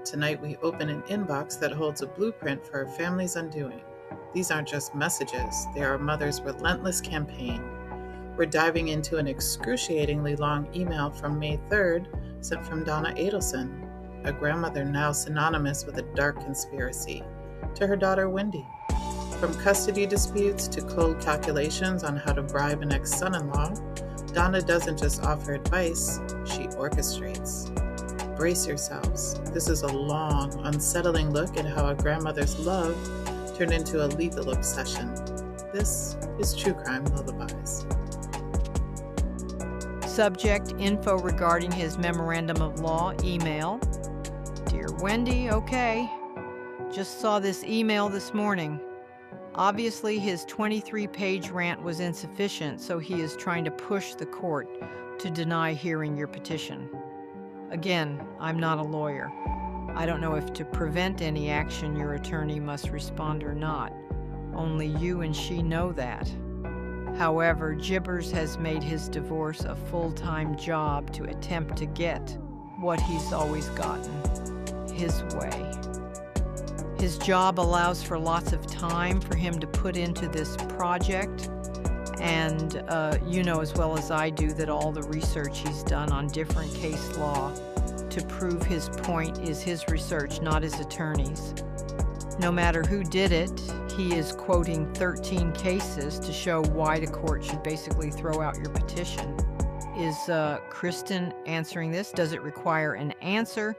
Tonight we open an inbox that holds a blueprint for a family's undoing. These aren't just messages, they are a mother's relentless campaign. We're diving into an excruciatingly long email from May 3rd, sent from Donna Adelson, a grandmother now synonymous with a dark conspiracy, to her daughter Wendi. From custody disputes to cold calculations on how to bribe an ex-son-in-law, Donna doesn't just offer advice, she orchestrates. Brace yourselves. This is a long, unsettling look at how a grandmother's love turned into a lethal obsession. This is True Crime Lullabies. Subject: info regarding his memorandum of law. Email: Dear Wendi, okay. Just saw this email this morning. Obviously, his 23-page rant was insufficient, so he is trying to push the court to deny hearing your petition. Again, I'm not a lawyer. I don't know if to prevent any action your attorney must respond or not. Only you and she know that. However, Jibbers has made his divorce a full-time job to attempt to get what he's always gotten, his way. His job allows for lots of time for him to put into this project, and you know as well as I do that all the research he's done on different case law to prove his point is his research, not his attorney's. No matter who did it, he is quoting 13 cases to show why the court should basically throw out your petition. Is Kristen answering this? Does it require an answer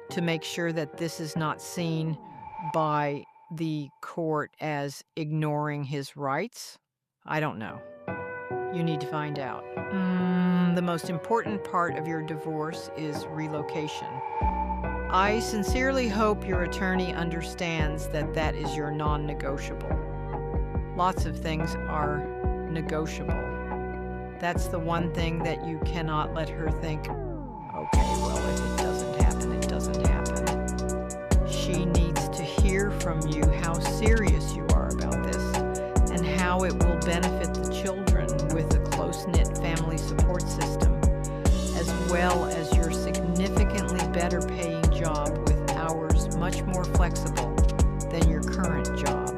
to make sure that this is not seen by the court as ignoring his rights? I don't know. You need to find out. The most important part of your divorce is relocation. I sincerely hope your attorney understands that that is your non-negotiable. Lots of things are negotiable. That's the one thing that you cannot let her think, okay, well, if it doesn't happen, it doesn't happen. She needs to hear from you how serious you are about this and how it will benefit the children with a close-knit family support system, as well as your significantly better paying job with hours much more flexible than your current job,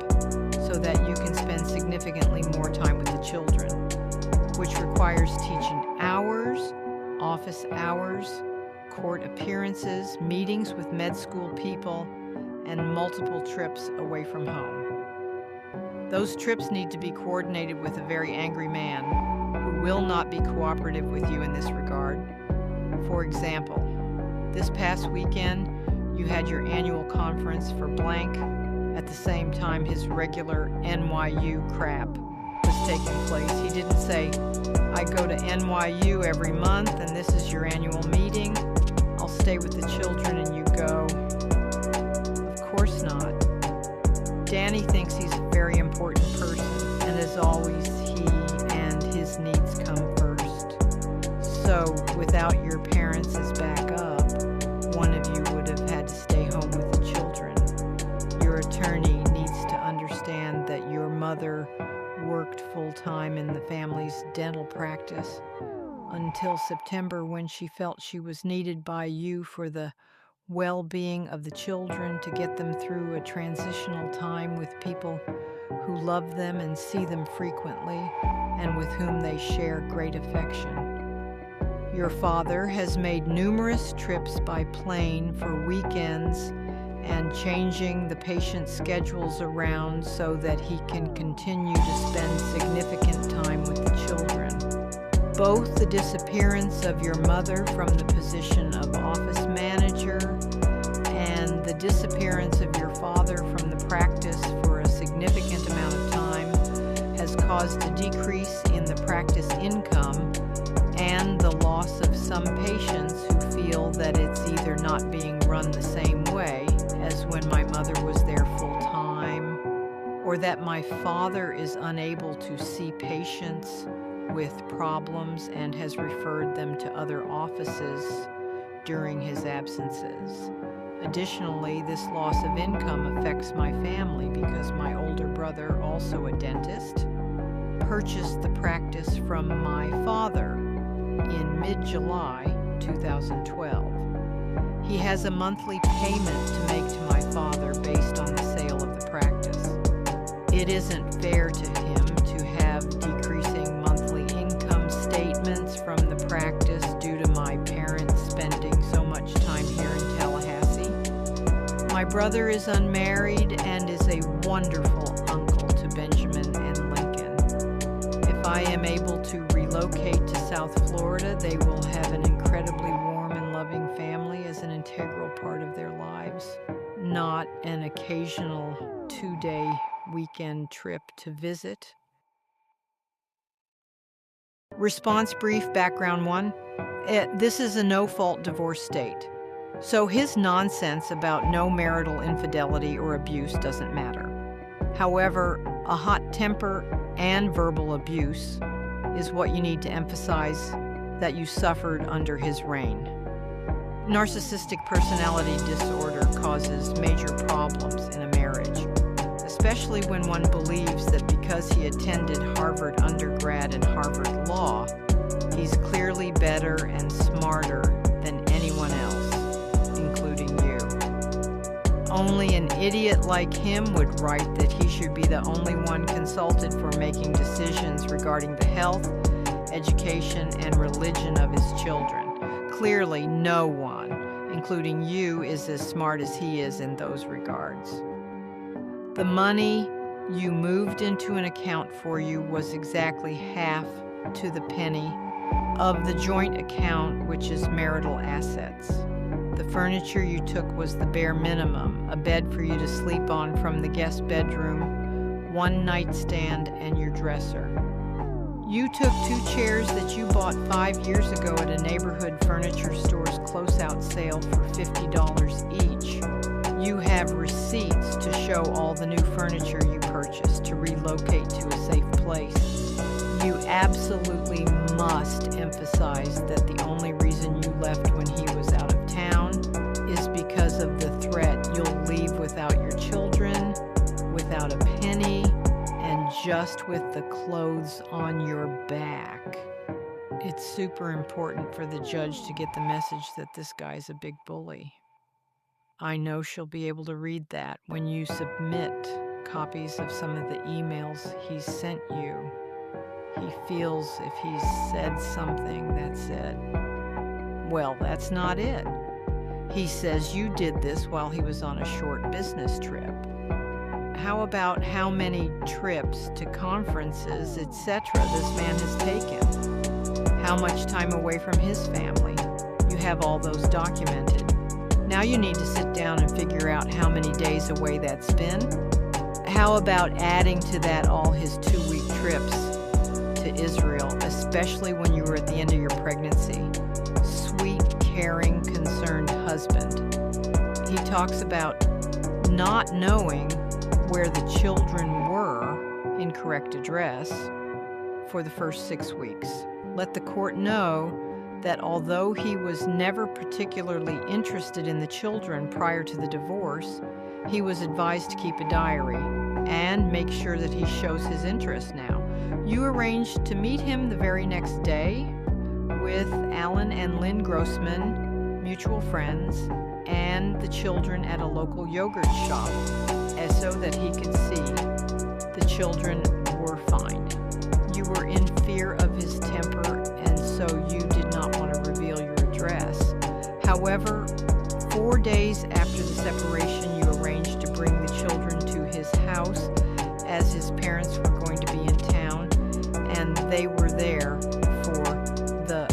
so that you can spend significantly more time with the children, which requires teaching hours, office hours, court appearances, meetings with med school people, and multiple trips away from home. Those trips need to be coordinated with a very angry man who will not be cooperative with you in this regard. For example, this past weekend, you had your annual conference for blank at the same time his regular NYU crap was taking place. He didn't say, I go to NYU every month and this is your annual meeting. I'll stay with the children and you go. Of course not. Danny thinks he's a very important person, and as always, he and his needs come first. So, without your parents as backup, one of you would have had to stay home with the children. Your attorney needs to understand that your mother worked full-time in the family's dental practice until September, when she felt she was needed by you for the well-being of the children, to get them through a transitional time with people who love them and see them frequently and with whom they share great affection. Your father has made numerous trips by plane for weekends and changing the patient's schedules around so that he can continue to spend significant time with the children. Both the disappearance of your mother from the position of office manager and the disappearance of your father from the practice for a significant amount of time has caused a decrease in the practice income and the loss of some patients who feel that it's either not being run the same way as when my mother was there full time, or that my father is unable to see patients with problems and has referred them to other offices during his absences. Additionally, this loss of income affects my family because my older brother, also a dentist, purchased the practice from my father in mid-July 2012. He has a monthly payment to make to my father based on the sale of the practice. It isn't fair to him to have decreasing monthly income statements from the practice due to my parents spending so much time here in Tallahassee. My brother is unmarried and is a wonderful uncle to Benjamin and Lincoln. If I am able to relocate to South Florida, they will have an incredibly warm and loving family as an integral part of their lives, not an occasional 2-day weekend trip to visit. Response brief, background 1. This is a no-fault divorce state. So his nonsense about no marital infidelity or abuse doesn't matter. However, a hot temper and verbal abuse is what you need to emphasize that you suffered under his reign. Narcissistic personality disorder causes major problems in a marriage, especially when one believes that because he attended Harvard undergrad and Harvard Law, he's clearly better and smarter than anyone else, including you. Only an idiot like him would write that he should be the only one consulted for making decisions regarding the health, education, and religion of his children. Clearly, no one, including you, is as smart as he is in those regards. The money you moved into an account for you was exactly half to the penny of the joint account, which is marital assets. The furniture you took was the bare minimum: a bed for you to sleep on from the guest bedroom, one nightstand, and your dresser. You took 2 chairs that you bought 5 years ago at a neighborhood furniture store's closeout sale for $50 each. You have receipts to show all the new furniture you purchased to relocate to a safe place. You absolutely must emphasize that the only reason you left when he was out of town is because of the threat you'll leave without your children, without a penny, and just with the clothes on your back. It's super important for the judge to get the message that this guy's a big bully. I know she'll be able to read that when you submit copies of some of the emails he's sent you. He feels if he's said something that said, well, that's not it. He says you did this while he was on a short business trip. How about how many trips to conferences, etc. this man has taken? How much time away from his family? You have all those documented. Now you need to sit down and figure out how many days away that's been. How about adding to that all his 2-week trips to Israel, especially when you were at the end of your pregnancy? Sweet, caring, concerned husband. He talks about not knowing where the children were, incorrect address, for the first 6 weeks. Let the court know that although he was never particularly interested in the children prior to the divorce, he was advised to keep a diary and make sure that he shows his interest now. You arranged to meet him the very next day with Alan and Lynn Grossman, mutual friends, and the children at a local yogurt shop, as so that he could see the children were fine. You were in fear of his temper, and so you did not want to reveal your address. However, 4 days after the separation, you arranged to bring the children to his house, as his parents were going to be in town, and they were there for the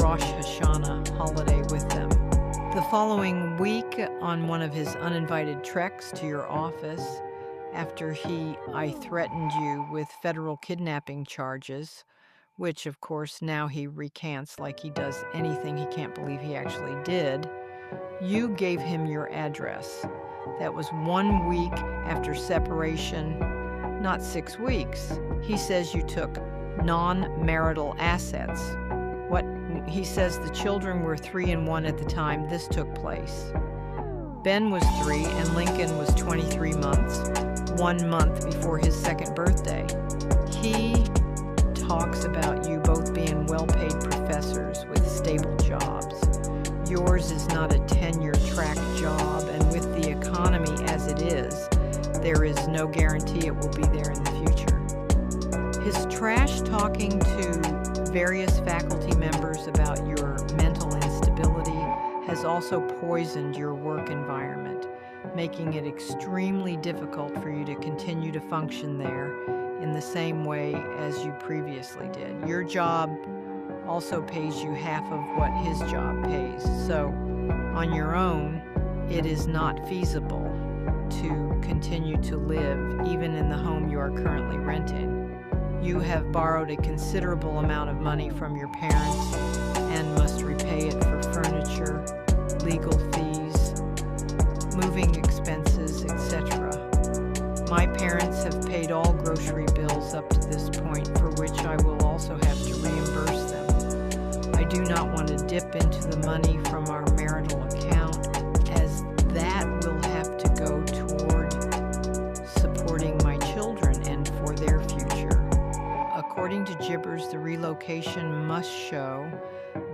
Rosh Hashanah holiday with them. The following week, on one of his uninvited treks to your office, after I threatened you with federal kidnapping charges, which of course now he recants like he does anything he can't believe he actually did, you gave him your address. That was 1 week after separation, not 6 weeks. He says you took non-marital assets. He says the children were 3 and 1 at the time this took place. Ben was 3 and Lincoln was 23 months, 1 month before his 2nd birthday. He talks about you both being well-paid professors with stable jobs. Yours is not a tenure-track job, and with the economy as it is, there is no guarantee it will be there in the future. His trash talking to various faculty members about your mental instability has also poisoned your work environment, making it extremely difficult for you to continue to function there in the same way as you previously did. Your job also pays you half of what his job pays, so on your own, it is not feasible to continue to live even in the home you are currently renting. You have borrowed a considerable amount of money from your parents and must repay it for furniture, legal fees, moving expenses, etc. My parents have paid all grocery bills up to this point, for which I will also have to reimburse them. I do not want to dip into the money from our marital account, as that will have to go toward supporting my children and for their future. According to Jibbers, the relocation must show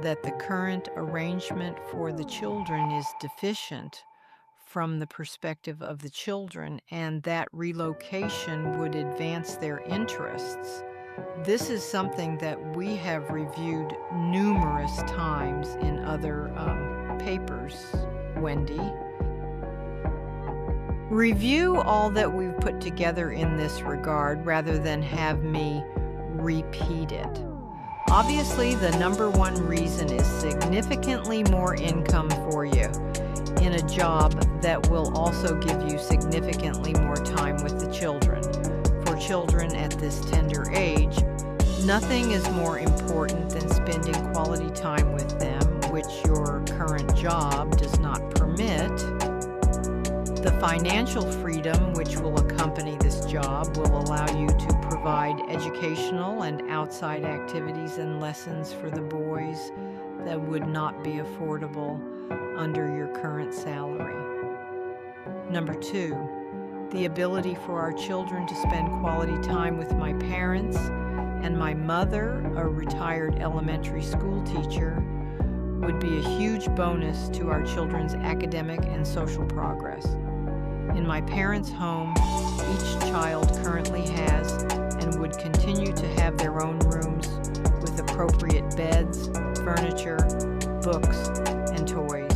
that the current arrangement for the children is deficient from the perspective of the children, and that relocation would advance their interests. This is something that we have reviewed numerous times in other papers, Wendi. Review all that we've put together in this regard rather than have me repeat it. Obviously, the number one reason is significantly more income for you in a job that will also give you significantly more time with the children. For children at this tender age, nothing is more important than spending quality time with them, which your current job does not permit. The financial freedom which will accompany this job will allow you to provide educational and outside activities and lessons for the boys that would not be affordable under your current salary. Number two, the ability for our children to spend quality time with my parents and my mother, a retired elementary school teacher, would be a huge bonus to our children's academic and social progress. In my parents' home, each child currently has and would continue to have their own rooms with appropriate beds, furniture, books, and toys.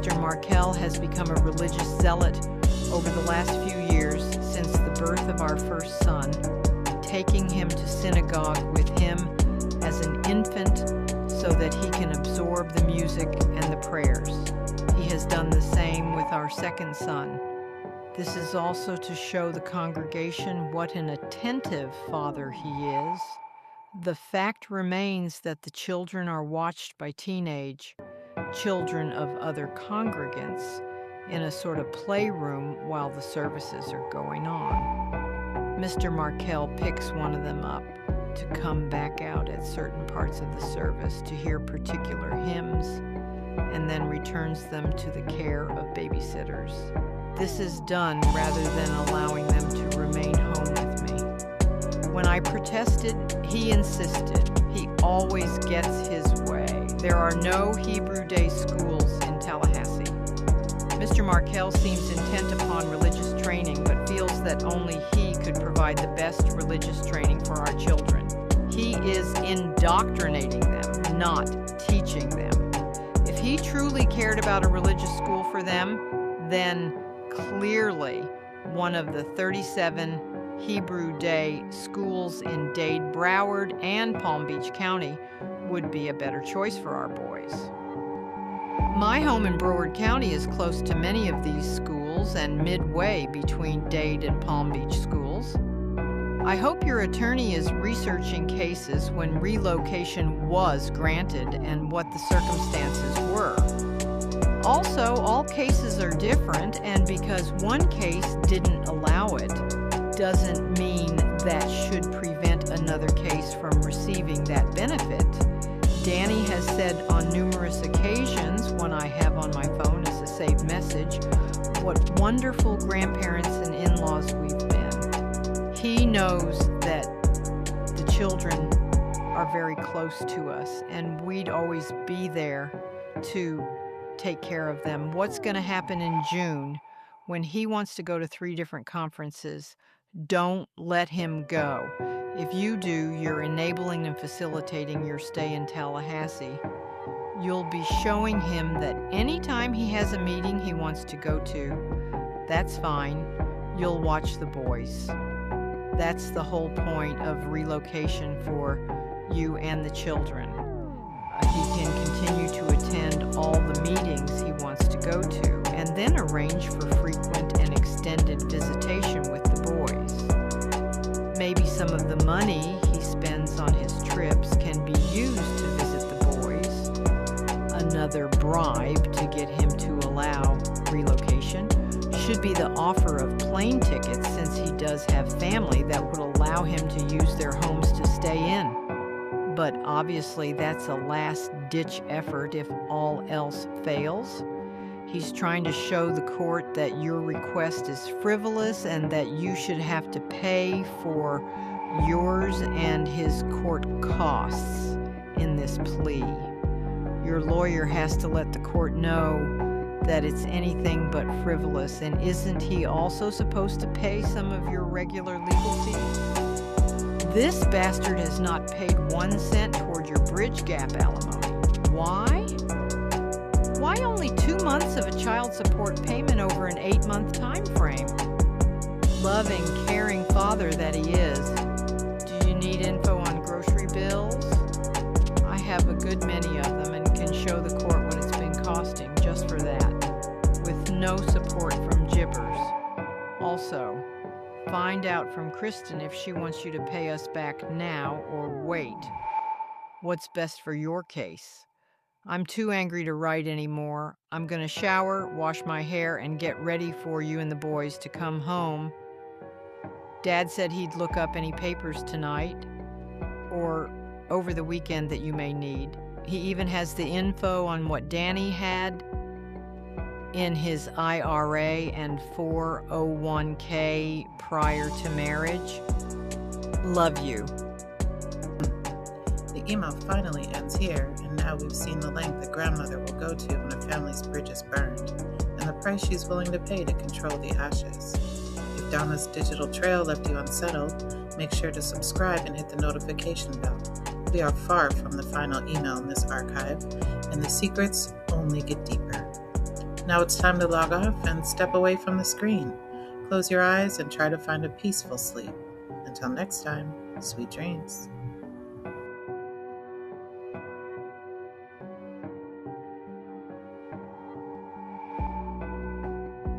Mr. Markel has become a religious zealot over the last few years since the birth of our first son, taking him to synagogue with him as an infant so that he can absorb the music and the prayers. He has done the same with our second son. This is also to show the congregation what an attentive father he is. The fact remains that the children are watched by teenage children of other congregants in a sort of playroom while the services are going on. Mr. Markel picks one of them up to come back out at certain parts of the service to hear particular hymns, and then returns them to the care of babysitters. This is done rather than allowing them to remain home with me. When I protested, he insisted. He always gets his way. There are no Hebrew Day schools in Tallahassee. Mr. Markel seems intent upon religious training, but feels that only he could provide the best religious training for our children. He is indoctrinating them, not teaching them. If he truly cared about a religious school for them, then clearly one of the 37 Hebrew Day schools in Dade, Broward, and Palm Beach County would be a better choice for our boys. My home in Broward County is close to many of these schools and midway between Dade and Palm Beach schools. I hope your attorney is researching cases when relocation was granted and what the circumstances were. Also, all cases are different, and because one case didn't allow it, doesn't mean that should prevent another case from receiving that benefit. Danny has said on numerous occasions, when I have on my phone as a saved message, what wonderful grandparents and in-laws we've been. He knows that the children are very close to us, and we'd always be there to take care of them. What's going to happen in June when he wants to go to 3 different conferences? Don't let him go. If you do, you're enabling and facilitating your stay in Tallahassee. You'll be showing him that anytime he has a meeting he wants to go to, that's fine. You'll watch the boys. That's the whole point of relocation for you and the children. He can continue to attend all the meetings he wants to go to and then arrange for frequent and extended visitation with the boys. Maybe some of the money he spends on his trips can be used to visit the boys. Another bribe to get him to allow relocation should be the offer of plane tickets, since he does have family that would allow him to use their homes to stay in. But obviously that's a last-ditch effort if all else fails. He's trying to show the court that your request is frivolous and that you should have to pay for yours and his court costs in this plea. Your lawyer has to let the court know that it's anything but frivolous, and isn't he also supposed to pay some of your regular legal fees? This bastard has not paid 1 cent toward your bridge gap alimony. Why? Why only 2 months of a child support payment over an 8-month time frame? Loving, caring father that he is. Do you need info on grocery bills? I have a good many of them and can show the court what it's been costing just for that, with no support from Jibbers. Also, find out from Kristen if she wants you to pay us back now or wait. What's best for your case? I'm too angry to write anymore. I'm going to shower, wash my hair, and get ready for you and the boys to come home. Dad said he'd look up any papers tonight or over the weekend that you may need. He even has the info on what Danny had in his IRA and 401k prior to marriage. Love you. The email finally ends here, and now we've seen the length the grandmother will go to when a family's bridge is burned, and the price she's willing to pay to control the ashes. If Donna's digital trail left you unsettled, make sure to subscribe and hit the notification bell. We are far from the final email in this archive, and the secrets only get deeper. Now it's time to log off and step away from the screen. Close your eyes and try to find a peaceful sleep. Until next time, sweet dreams.